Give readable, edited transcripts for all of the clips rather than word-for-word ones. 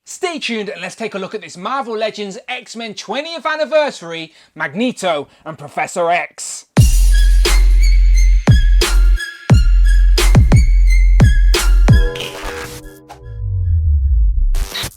Stay tuned and let's take a look at this Marvel Legends X-Men 20th anniversary, Magneto and Professor X.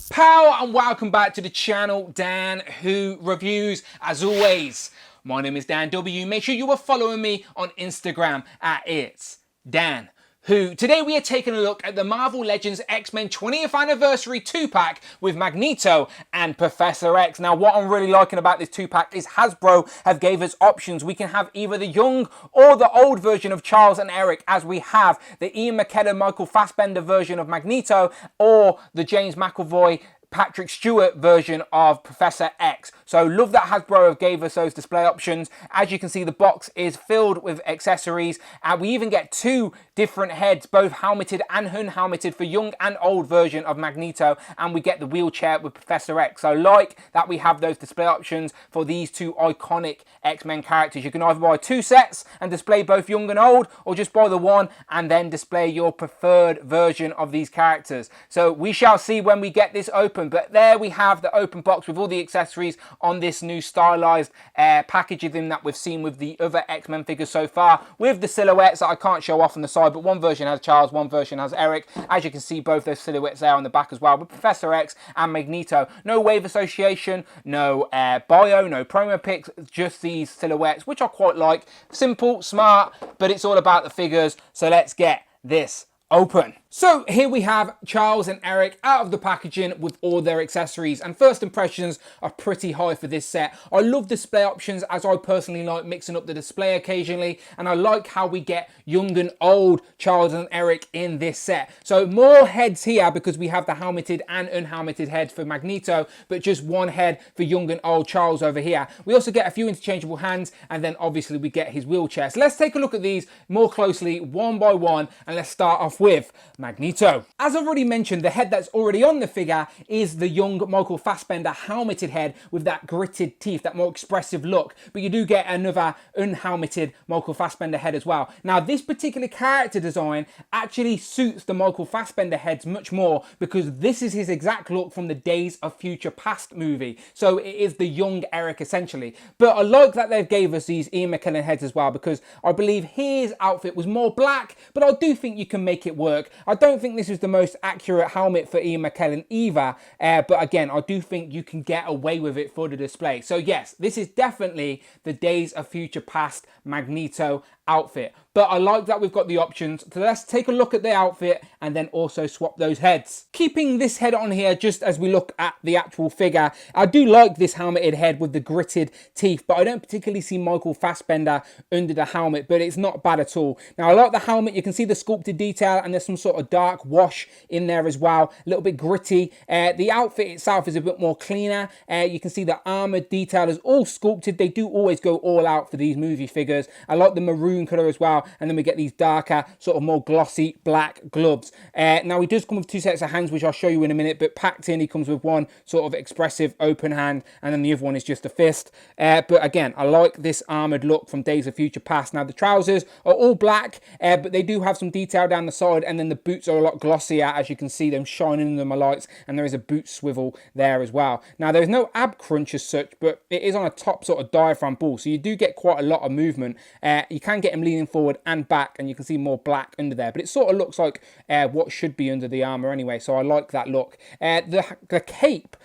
Pow and welcome back to the channel, Dan Who Reviews. As always, my name is Dan W. Make sure you are following me on Instagram at It's Dan Who. Today we are taking a look at the Marvel Legends X-Men 20th Anniversary 2-pack with Magneto and Professor X. Now what I'm really liking about this 2-pack is Hasbro have gave us options. We can have either the young or the old version of Charles and Eric, as we have the Ian McKellen, Michael Fassbender version of Magneto, or the James McAvoy, Patrick Stewart version of Professor X. So love that Hasbro have gave us those display options. As you can see, the box is filled with accessories, and we even get two different heads, both helmeted and unhelmeted, for young and old version of Magneto, and we get the wheelchair with Professor X. So like that we have those display options for these two iconic X-Men characters. You can either buy two sets and display both young and old, or just buy the one and then display your preferred version of these characters. So we shall see when we get this open. But there we have the open box with all the accessories on this new stylized packaging that we've seen with the other X-Men figures so far, with the silhouettes that I can't show off on the side, but one version has Charles, one version has Eric. As you can see, both those silhouettes there on the back as well, with Professor X and Magneto. No wave association, no bio, no promo pics, just these silhouettes, which I quite like. Simple, smart, but it's all about the figures. So let's get this open. So here we have Charles and Eric out of the packaging with all their accessories, and first impressions are pretty high for this set. I love display options, as I personally like mixing up the display occasionally, and I like how we get young and old Charles and Eric in this set. So more heads here because we have the helmeted and unhelmeted heads for Magneto, but just one head for young and old Charles over here. We also get a few interchangeable hands, and then obviously we get his wheelchair. So let's take a look at these more closely one by one, and let's start off with Magneto. As I've already mentioned, the head that's already on the figure is the young Michael Fassbender helmeted head with that gritted teeth, that more expressive look, but you do get another unhelmeted Michael Fassbender head as well. Now this particular character design actually suits the Michael Fassbender heads much more, because this is his exact look from the Days of Future Past movie, so it is the young Eric essentially. But I like that they've gave us these Ian McKellen heads as well, because I believe his outfit was more black, but I do think you can make it work. I don't think this is the most accurate helmet for Ian McKellen either, but again, I do think you can get away with it for the display. So yes, this is definitely the Days of Future Past Magneto outfit. But I like that we've got the options. So let's take a look at the outfit and then also swap those heads. Keeping this head on here just as we look at the actual figure, I do like this helmeted head with the gritted teeth, but I don't particularly see Michael Fassbender under the helmet, but it's not bad at all. Now I like the helmet. You can see the sculpted detail, and there's some sort of dark wash in there as well, a little bit gritty. The outfit itself is a bit more cleaner. You can see the armor detail is all sculpted. They do always go all out for these movie figures. I like the maroon color as well, and then we get these darker, sort of more glossy black gloves. Now he does come with two sets of hands, which I'll show you in a minute, but packed in he comes with one sort of expressive open hand, and then the other one is just a fist. But again, I like this armored look from Days of Future Past. Now the trousers are all black, but they do have some detail down the side, and then the boots are a lot glossier, as you can see them shining in the lights, and there is a boot swivel there as well. Now there is no ab crunch as such, but it is on a top sort of diaphragm ball, so you do get quite a lot of movement. You can get him leaning forward and back, and you can see more black under there, but it sort of looks like what should be under the armor anyway, so I like that look. The cape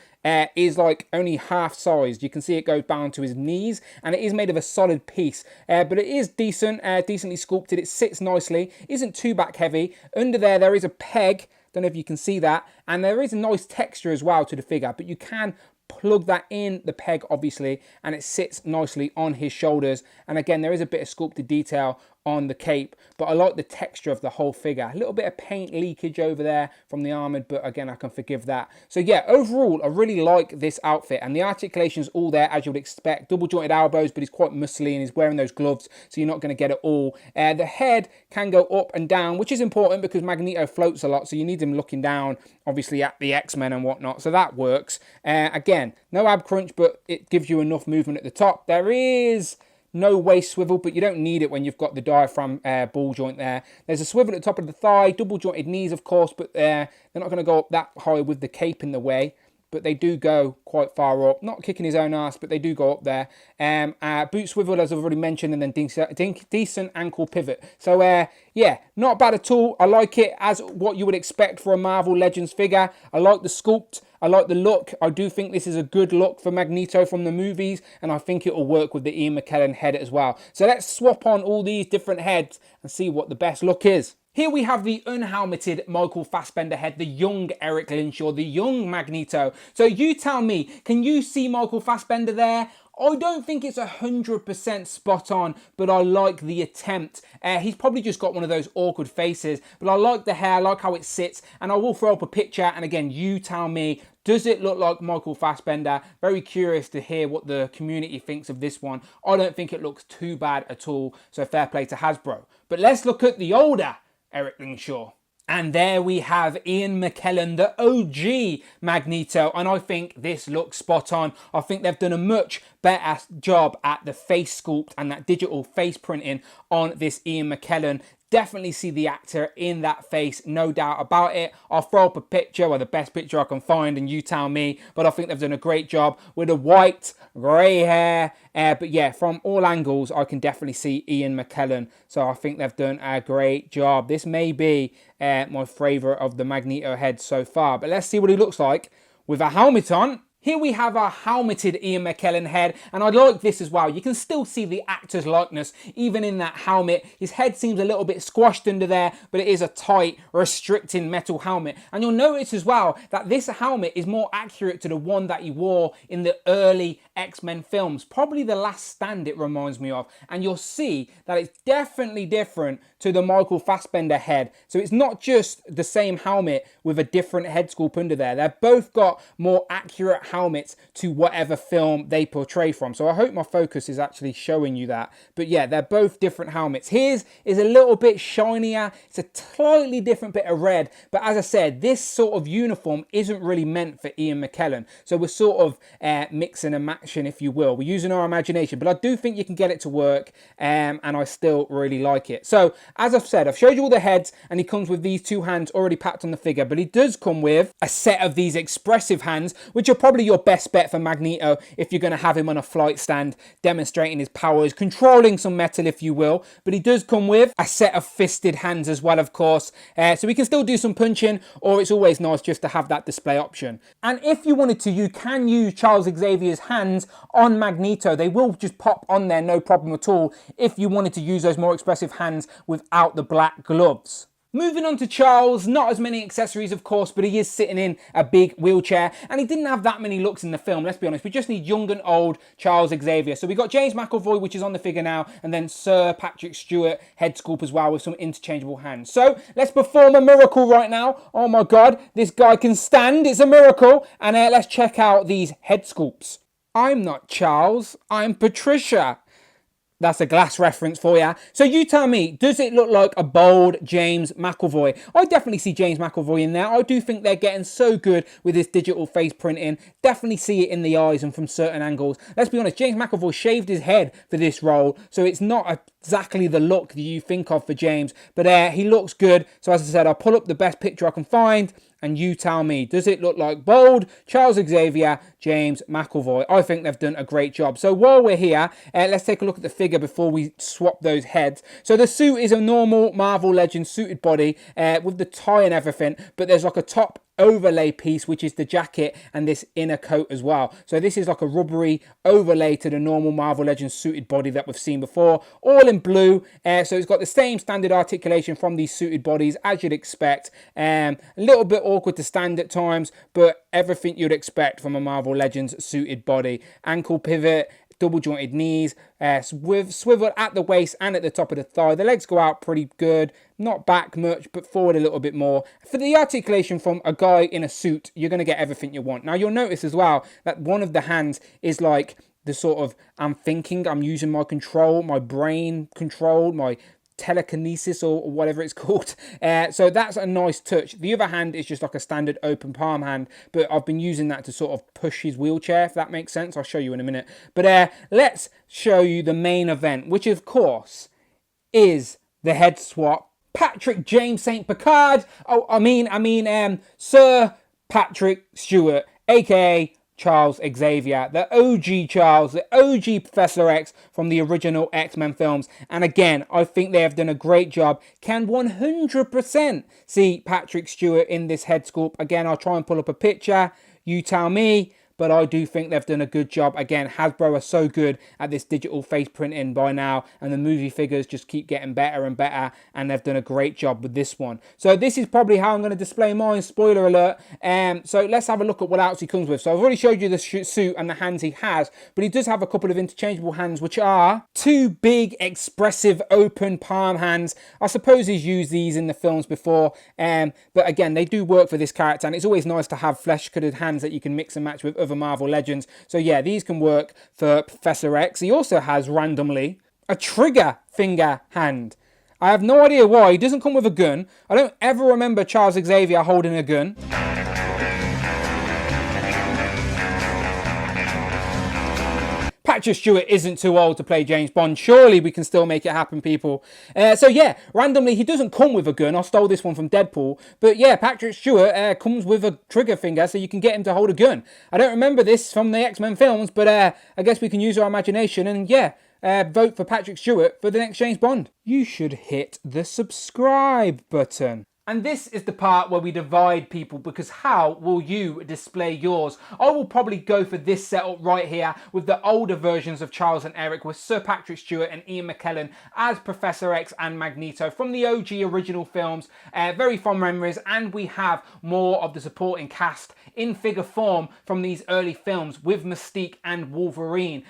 is like only half sized. You can see it goes down to his knees, and it is made of a solid piece, but it is decent, decently sculpted. It sits nicely, isn't too back heavy. Under there is a peg, don't know if you can see that, and there is a nice texture as well to the figure, but you can plug that in the peg obviously, and it sits nicely on his shoulders. And again, there is a bit of sculpted detail on the cape, but I like the texture of the whole figure. A little bit of paint leakage over there from the armored, but again, I can forgive that. So yeah, overall, I really like this outfit, and the articulation's all there as you would expect. Double jointed elbows, but he's quite muscly and he's wearing those gloves, so you're not going to get it all. The head can go up and down, which is important because Magneto floats a lot, so you need him looking down, obviously, at the X-Men and whatnot, so that works. Again, no ab crunch, but it gives you enough movement at the top. There is no waist swivel, but you don't need it when you've got the diaphragm ball joint there. There's a swivel at the top of the thigh, double jointed knees, of course, but they're not going to go up that high with the cape in the way. But they do go quite far up. Not kicking his own ass, but they do go up there. Boot swivel, as I've already mentioned, and then decent ankle pivot. So, yeah, not bad at all. I like it as what you would expect for a Marvel Legends figure. I like the sculpt. I like the look. I do think this is a good look for Magneto from the movies, and I think it will work with the Ian McKellen head as well. So let's swap on all these different heads and see what the best look is. Here we have the unhelmeted Michael Fassbender head, the young Eric Linshaw, the young Magneto. So you tell me, can you see Michael Fassbender there? I don't think it's 100% spot on, but I like the attempt. He's probably just got one of those awkward faces, but I like the hair, I like how it sits, and I will throw up a picture, and again, you tell me, does it look like Michael Fassbender? Very curious to hear what the community thinks of this one. I don't think it looks too bad at all, so fair play to Hasbro. But let's look at the older Eric Linshaw. And there we have Ian McKellen, the OG Magneto, and I think this looks spot on. I think they've done a much better job at the face sculpt and that digital face printing on this Ian McKellen. Definitely see the actor in that face, no doubt about it. I'll throw up a picture, or the best picture I can find, and you tell me. But I think they've done a great job with the white, grey hair. But yeah, from all angles, I can definitely see Ian McKellen. So I think they've done a great job. This may be my favourite of the Magneto heads so far. But let's see what he looks like with a helmet on. Here we have our helmeted Ian McKellen head, and I like this as well. You can still see the actor's likeness, even in that helmet. His head seems a little bit squashed under there, but it is a tight, restricting metal helmet. And you'll notice as well that this helmet is more accurate to the one that he wore in the early X-Men films. Probably The Last Stand it reminds me of. And you'll see that it's definitely different to the Michael Fassbender head. So it's not just the same helmet with a different head sculpt under there. They've both got more accurate helmets to whatever film they portray from. So I hope my focus is actually showing you that. But yeah, they're both different helmets. His is a little bit shinier. It's a slightly different bit of red. But as I said, this sort of uniform isn't really meant for Ian McKellen. So we're sort of mixing and matching, if you will. We're using our imagination. But I do think you can get it to work. And I still really like it. So as I've said, I've showed you all the heads, and he comes with these two hands already packed on the figure. But he does come with a set of these expressive hands, which are probably your best bet for Magneto if you're going to have him on a flight stand, demonstrating his powers, controlling some metal, if you will. But he does come with a set of fisted hands as well, of course. So we can still do some punching, or it's always nice just to have that display option. And if you wanted to, you can use Charles Xavier's hands on Magneto. They will just pop on there, no problem at all, if you wanted to use those more expressive hands without the black gloves. Moving on to Charles, not as many accessories of course, but he is sitting in a big wheelchair, and he didn't have that many looks in the film, let's be honest. We just need young and old Charles Xavier. So we got James McAvoy, which is on the figure now, and then Sir Patrick Stewart head sculpt as well with some interchangeable hands. So let's perform a miracle right now. Oh my God, this guy can stand, it's a miracle. And let's check out these head sculpts. I'm not Charles, I'm Patricia. That's a Glass reference for you. So you tell me, does it look like a bold James McAvoy? I definitely see James McAvoy in there. I do think they're getting so good with this digital face printing. Definitely see it in the eyes and from certain angles. Let's be honest, James McAvoy shaved his head for this role, so it's not exactly the look that you think of for James, but he looks good. So as I said, I'll pull up the best picture I can find, and you tell me, does it look like bold Charles Xavier, James McAvoy? I think they've done a great job. So while we're here, let's take a look at the figure before we swap those heads. So the suit is a normal Marvel Legends suited body with the tie and everything, but there's like a top overlay piece, which is the jacket and this inner coat as well. So this is like a rubbery overlay to the normal Marvel Legends suited body that we've seen before, all in blue. So it's got the same standard articulation from these suited bodies as you'd expect. A little bit awkward to stand at times, but everything you'd expect from a Marvel Legends suited body. Ankle pivot, double jointed knees, with swivel at the waist and at the top of the thigh. The legs go out pretty good, not back much, but forward a little bit more. For the articulation from a guy in a suit, you're going to get everything you want. Now you'll notice as well that one of the hands is like the sort of, I'm thinking, I'm using my control, my brain control, my telekinesis or whatever it's called. So that's a nice touch. The other hand is just like a standard open palm hand, but I've been using that to sort of push his wheelchair, if that makes sense. I'll show you in a minute. But let's show you the main event, which of course is the head swap. Patrick James St. Picard. Oh, I mean, Sir Patrick Stewart, aka Charles Xavier, the OG Charles, the OG Professor X from the original X-Men films. And again, I think they have done a great job. Can 100% see Patrick Stewart in this head sculpt. Again, I'll try and pull up a picture. You tell me. But I do think they've done a good job. Again, Hasbro are so good at this digital face printing by now, and the movie figures just keep getting better and better, and they've done a great job with this one. So this is probably how I'm going to display mine, spoiler alert. So let's have a look at what else he comes with. So I've already showed you the suit and the hands he has, but he does have a couple of interchangeable hands, which are two big, expressive, open palm hands. I suppose he's used these in the films before, but again, they do work for this character, and it's always nice to have flesh-coloured hands that you can mix and match with other Marvel Legends. So yeah, these can work for Professor X. He also has randomly a trigger finger hand. I have no idea why. He doesn't come with a gun. I don't ever remember Charles Xavier holding a gun. Patrick Stewart isn't too old to play James Bond. Surely we can still make it happen, people. So yeah, randomly, he doesn't come with a gun. I stole this one from Deadpool. But yeah, Patrick Stewart comes with a trigger finger, so you can get him to hold a gun. I don't remember this from the X-Men films, but I guess we can use our imagination. And yeah, vote for Patrick Stewart for the next James Bond. You should hit the subscribe button. And this is the part where we divide people, because how will you display yours? I will probably go for this setup right here with the older versions of Charles and Eric, with Sir Patrick Stewart and Ian McKellen as Professor X and Magneto from the OG original films. Very fond memories, and we have more of the supporting cast in figure form from these early films with Mystique and Wolverine.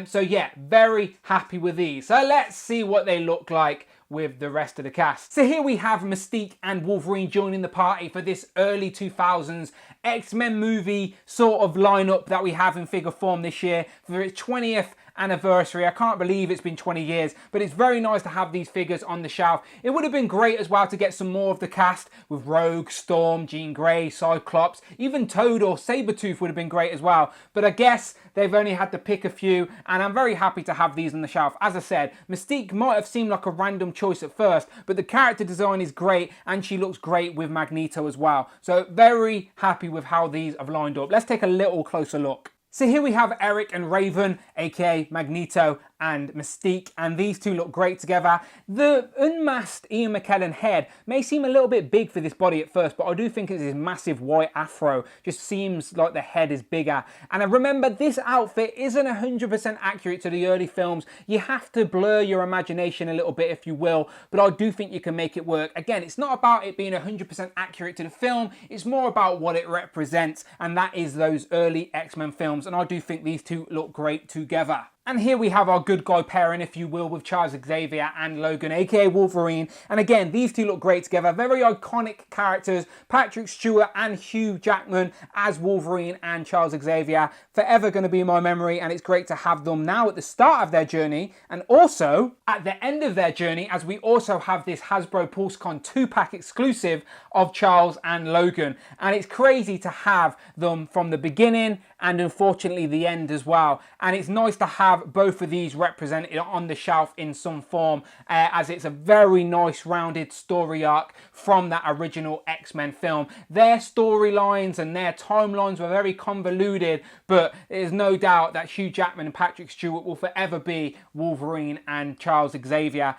So yeah, very happy with these. So let's see what they look like with the rest of the cast. So here we have Mystique and Wolverine joining the party for this early 2000s X-Men movie sort of lineup that we have in figure form this year for its 20th anniversary. I can't believe it's been 20 years, but it's very nice to have these figures on the shelf. It would have been great as well to get some more of the cast with Rogue, Storm, Jean Grey, Cyclops, even Toad or Sabretooth would have been great as well. But I guess they've only had to pick a few, and I'm very happy to have these on the shelf. As I said, Mystique might have seemed like a random choice at first, but the character design is great, and she looks great with Magneto as well. So very happy with how these have lined up. Let's take a little closer look. So here we have Eric and Raven, aka Magneto and Mystique, and these two look great together. The unmasked Ian McKellen head may seem a little bit big for this body at first, but I do think it's his massive white afro. Just seems like the head is bigger. And I remember, this outfit isn't 100% accurate to the early films. You have to blur your imagination a little bit, if you will, but I do think you can make it work. Again, it's not about it being 100% accurate to the film, it's more about what it represents, and that is those early X-Men films, and I do think these two look great together. And here we have our good guy pairing, if you will, with Charles Xavier and Logan, aka Wolverine. And again, these two look great together. Very iconic characters. Patrick Stewart and Hugh Jackman as Wolverine and Charles Xavier. Forever going to be in my memory, and it's great to have them now at the start of their journey and also at the end of their journey, as we also have this Hasbro PulseCon 2-pack exclusive of Charles and Logan. And it's crazy to have them from the beginning and unfortunately the end as well. And it's nice to have both of these represented on the shelf in some form, as it's a very nice rounded story arc from that original X-Men film. Their storylines and their timelines were very convoluted, but there's no doubt that Hugh Jackman and Patrick Stewart will forever be Wolverine and Charles Xavier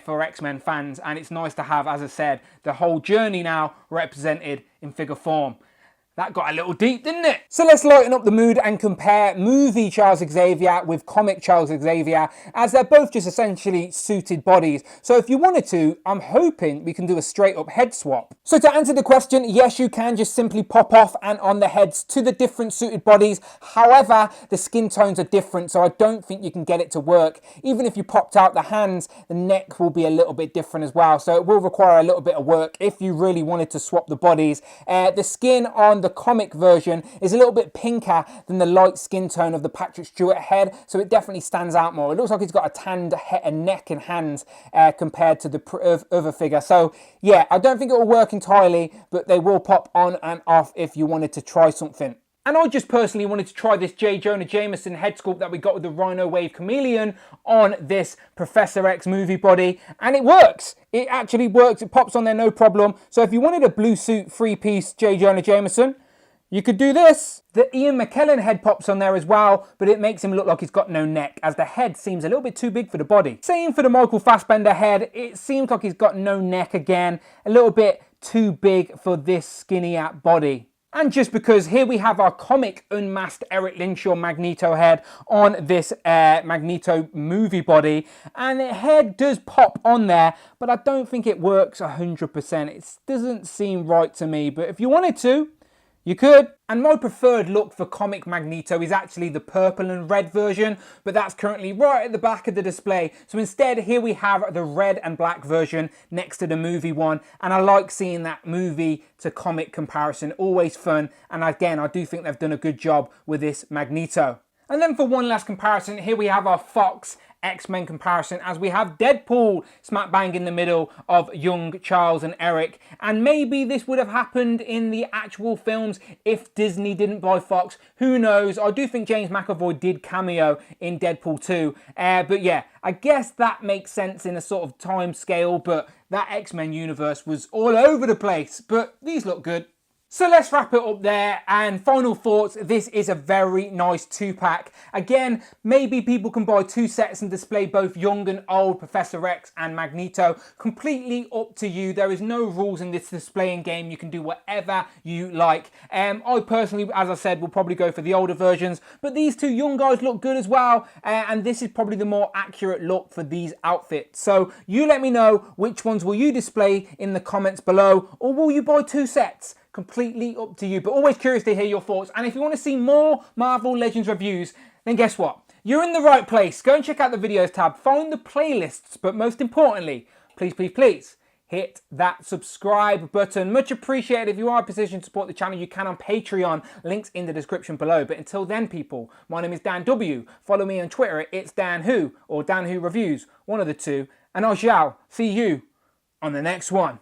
for X-Men fans. And it's nice to have, as I said, the whole journey now represented in figure form. That got a little deep, didn't it? So let's lighten up the mood and compare movie Charles Xavier with comic Charles Xavier, as they're both just essentially suited bodies. So if you wanted to, I'm hoping we can do a straight up head swap. So to answer the question, yes, you can just simply pop off and on the heads to the different suited bodies. However, the skin tones are different, so I don't think you can get it to work. Even if you popped out the hands, the neck will be a little bit different as well. So it will require a little bit of work if you really wanted to swap the bodies. The skin on the the comic version is a little bit pinker than the light skin tone of the Patrick Stewart head, so it definitely stands out more. It looks like he's got a tanned neck and hands compared to the other figure. So yeah, I don't think it will work entirely, but they will pop on and off if you wanted to try something. And I just personally wanted to try this J. Jonah Jameson head sculpt that we got with the Rhino Wave Chameleon on this Professor X movie body, and it works. It actually works. It pops on there no problem. So if you wanted a blue suit, three-piece J. Jonah Jameson, you could do this. The Ian McKellen head pops on there as well, but it makes him look like he's got no neck, as the head seems a little bit too big for the body. Same for the Michael Fassbender head. It seems like he's got no neck again, a little bit too big for this skinny app body. And just because here we have our comic unmasked Eric Linshaw Magneto head on this Magneto movie body, and the head does pop on there, but I don't think it works 100%. It doesn't seem right to me, but if you wanted to, you could. And my preferred look for comic Magneto is actually the purple and red version, but that's currently right at the back of the display. So instead, here we have the red and black version next to the movie one. And I like seeing that movie to comic comparison, always fun. And again, I do think they've done a good job with this Magneto. And then for one last comparison, here we have our Fox X-Men comparison, as we have Deadpool smack bang in the middle of young Charles and Eric. And maybe this would have happened in the actual films if Disney didn't buy Fox. Who knows? I do think James McAvoy did cameo in Deadpool 2. But yeah, I guess that makes sense in a sort of time scale, but that X-Men universe was all over the place. But these look good. So let's wrap it up there, and final thoughts, this is a very nice 2-pack. Again, maybe people can buy 2 sets and display both young and old Professor X and Magneto. Completely up to you. There is no rules in this displaying game. You can do whatever you like. I personally, as I said, will probably go for the older versions, but these 2 young guys look good as well, and this is probably the more accurate look for these outfits. So you let me know which ones will you display in the comments below, or will you buy 2 sets? Completely up to you, but always curious to hear your thoughts. And if you want to see more Marvel Legends reviews, then guess what? You're in the right place. Go and check out the videos tab, find the playlists, but most importantly, please, please, please, hit that subscribe button. Much appreciated. If you are in a position to support the channel, you can on Patreon. Links in the description below. But until then, people, my name is Dan W. Follow me on Twitter at It's Dan Who, or Dan Who Reviews, one of the two. And I shall see you on the next one.